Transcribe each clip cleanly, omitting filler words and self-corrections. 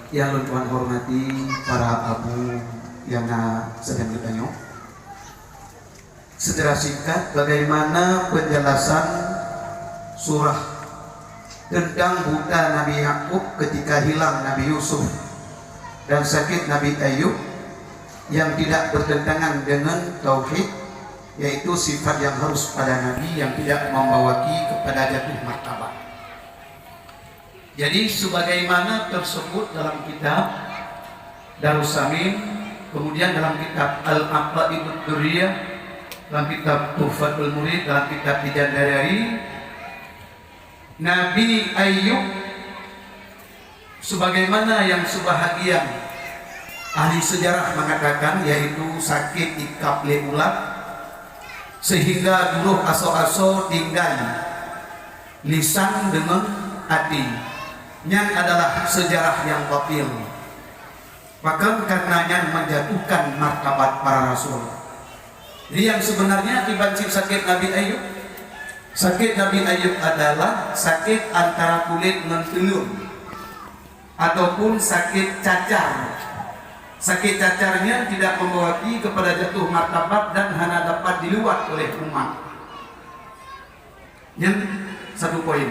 Yang Tuhan hormati para abu yang sedang bertanya. Secara singkat, bagaimana penjelasan surah tentang buta Nabi Yakub ketika hilang Nabi Yusuf dan sakit Nabi Ayub yang tidak bertentangan dengan tauhid, yaitu sifat yang harus pada Nabi yang tidak membawaki kepada jatuh martabat. Jadi sebagaimana tersebut dalam kitab Darussamin, kemudian dalam kitab Al-Aqaidud Durriyah, dalam kitab Tuhfatul Murid, dalam kitab Bidadari, Nabi Ayub sebagaimana yang sebahagian ahli sejarah mengatakan, yaitu sakit ikap ulat sehingga dulu aso-aso tinggal lisan dengan hati. Yang adalah sejarah yang batil, bahkan karenanya menjatuhkan martabat para rasul. Jadi yang sebenarnya dibancing sakit Nabi Ayub, sakit Nabi Ayub adalah sakit antara kulit dengan telur ataupun sakit cacar. Sakit cacarnya tidak membawaki kepada jatuh martabat dan hanya dapat diluat oleh umat. Yang satu poin.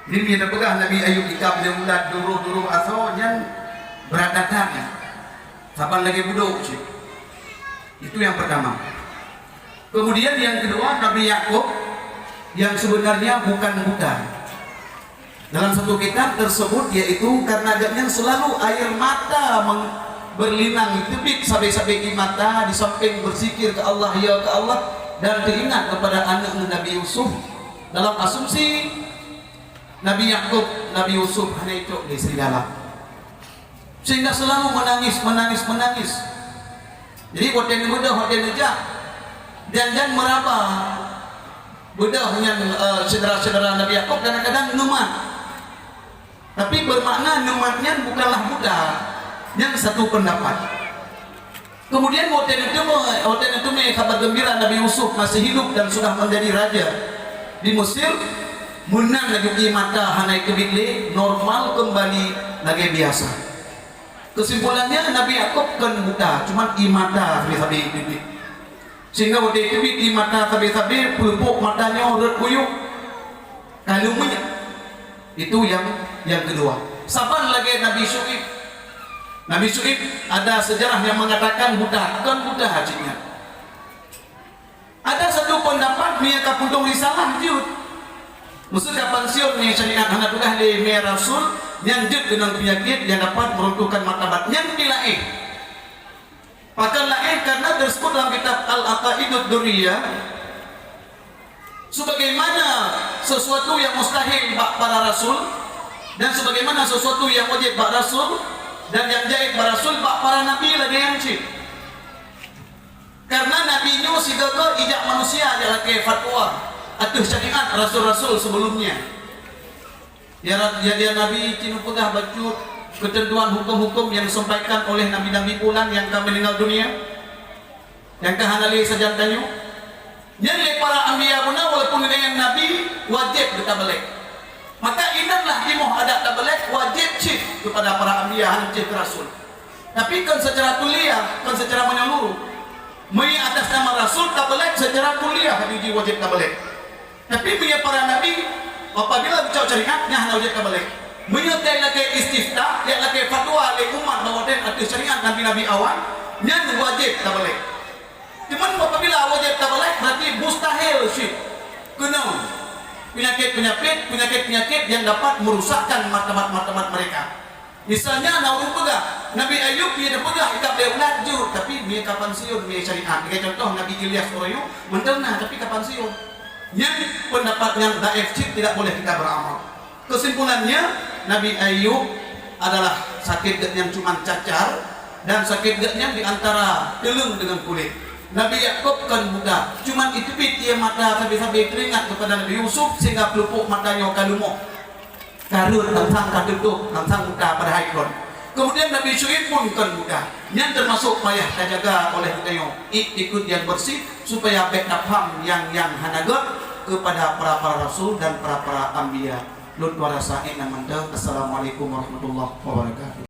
Jadi dia pegang Nabi Ayub ikap dia ulat duruh asal yang beradatan. Saban lagi budok sih. Itu yang pertama. Kemudian yang kedua, Nabi Yakub yang sebenarnya bukan buta. Dalam satu kitab tersebut, yaitu karena agaknya selalu air mata berlinang tebik sampai-sampai di mata, di samping berzikir ke Allah, ya ke Allah, dan teringat kepada anak Nabi Yusuf. Dalam asumsi Nabi Yakub, Nabi Yusuf hanya itu di serigala, sehingga selalu menangis. Jadi hotel muda, hotel nejak, dan meraba budak dengan saudara-saudara Nabi Yakub kadang-kadang numat, tapi bermakna numatnya bukanlah budak. Yang satu pendapat. Kemudian hotel itu kabar gembira Nabi Yusuf masih hidup dan sudah menjadi raja di Mesir. Menang lagi di mata hanai kebitli, normal kembali lagi biasa. Kesimpulannya Nabi Yakub kan buta, cuman di mata sabi-sabi bibit. Sehingga waktu itu di mata sabi-sabi pelupuk matanya urut kuyuk. Kalumnya. Itu yang kedua. Saban lagi Nabi Syuib. Nabi Syuib ada sejarah yang mengatakan buta, kan buta hajinya. Ada satu pendapat dia kapuntung risalah jut. Maksudnya pensiun ni syariat hanya tugas di Mer Rasul yang jut dengan penyakit yang dapat meruntuhkan martabat yang dilaih. Bahkan laih karena tersebut dalam kitab Al-Aqaidud Durriyah, sebagaimana sesuatu yang mustahil bak para rasul dan sebagaimana sesuatu yang wajib bak rasul dan yang jahit bak rasul bak para nabi lagi yang cip. Karena nabi nyu si gagal ijak manusia adalah ke fatwa atau syariat rasul-rasul sebelumnya. Ya Nabi cinu pegah bacut ketentuan hukum-hukum yang disampaikan oleh nabi-nabi pulang yang akan meninggal dunia, yang kehanali saja tanyu. Jadi para anbiya pun walaupun dengan nabi wajib kita balik. Maka ingatlah imuh ada tabalek wajib cip kepada para anbiya hancip rasul. Tapi kan secara kuliah, kan secara menyeluruh, mai atas nama rasul tabalek secara kuliah hadiji wajib tabalek. Tapi punya para nabi apabila bicara syariatnya hanya wajib balik. Menyertai lagi istifta, dia lagi fatwa oleh umat bahwa dan ada syariat nabi-nabi awal yang wajib balik. Cuman apabila wajib balik berarti mustahil sih. Kena penyakit yang dapat merusakkan martabat mereka. Misalnya naurung pegah Nabi Ayub dia pegah ikap dia lanjut, tapi dia kapan siun dia syariat. Kayak contoh Nabi Ilyas Oroyo mendengar tapi kapan siun. Yang pendapat yang daif tidak boleh kita beramal. Kesimpulannya Nabi Ayub adalah sakit yang cuma cacar dan sakit yang diantara telung dengan kulit. Nabi Yakub kan buta, cuma itu dia mata sampai teringat kepada Nabi Yusuf sehingga pelupuk matanya kalumo. Karun tentang kadutuk tentang buta pada haikon. Kemudian Nabi Syuib pun kan buta. Yang termasuk payah terjaga oleh kita ikut yang bersih supaya baik nafham yang hanagat kepada para rasul dan para anbiya. lut warasain namanda. Assalamualaikum warahmatullahi wabarakatuh.